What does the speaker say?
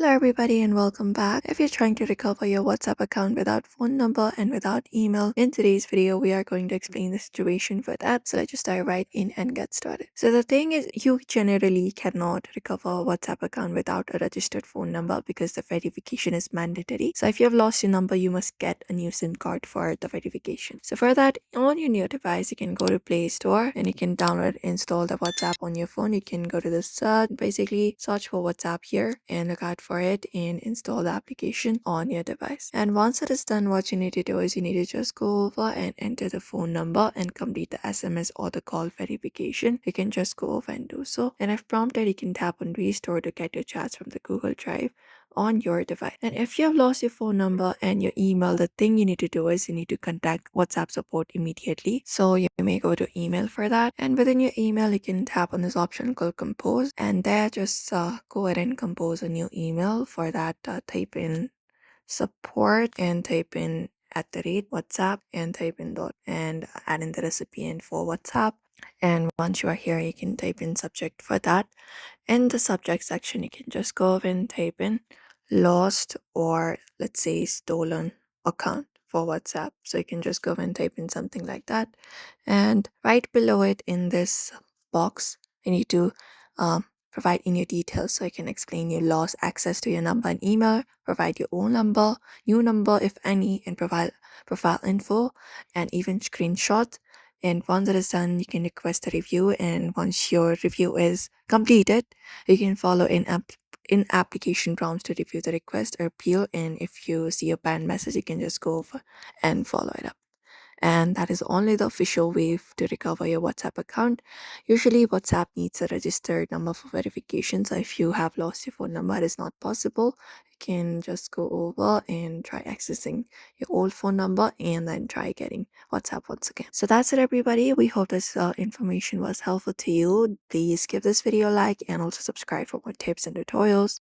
Hello everybody and welcome back. If you're trying to recover your WhatsApp account without phone number and without email, in today's video we are going to explain the situation for that. So let's just dive right in and get started. So the thing is, you generally cannot recover a WhatsApp account without a registered phone number because the verification is mandatory. So if you have lost your number, you must get a new SIM card for the verification. So for that, on your new device, you can go to Play Store and you can download, install the WhatsApp on your phone. You can go to the search, basically search for WhatsApp here and look out for it and install the application on your device. And once it is done, what you need to do is you need to just go over and enter the phone number and complete the SMS or the call verification. You can just go over and do so. And if prompted, you can tap on restore to get your chats from the Google Drive on your device. And if you have lost your phone number and your email, the thing you need to do is you need to contact WhatsApp support immediately. So you may go to email for that. And within your email, you can tap on this option called compose. And there, just go ahead and compose a new email. For that, type in support and type in @WhatsApp and type in dot and add in the recipient for WhatsApp. And once you are here, you can type in subject for that. In the subject section, you can just go over and type in lost or let's say stolen account for WhatsApp. So you can just go over and type in something like that. And right below it in this box, you need to provide in your details. So I can explain you lost access to your number and email, provide your own number, new number if any, and provide profile info and even screenshot. And once that is done, you can request a review. And once your review is completed, you can follow in application prompts to review the request or appeal. And if you see a banned message, you can just go over and follow it up. And that is only the official way to recover your WhatsApp account. Usually, WhatsApp needs a registered number for verification. So if you have lost your phone number, it is not possible. You can just go over and try accessing your old phone number and then try getting WhatsApp once again. So that's it, everybody. We hope this information was helpful to you. Please give this video a like and also subscribe for more tips and tutorials.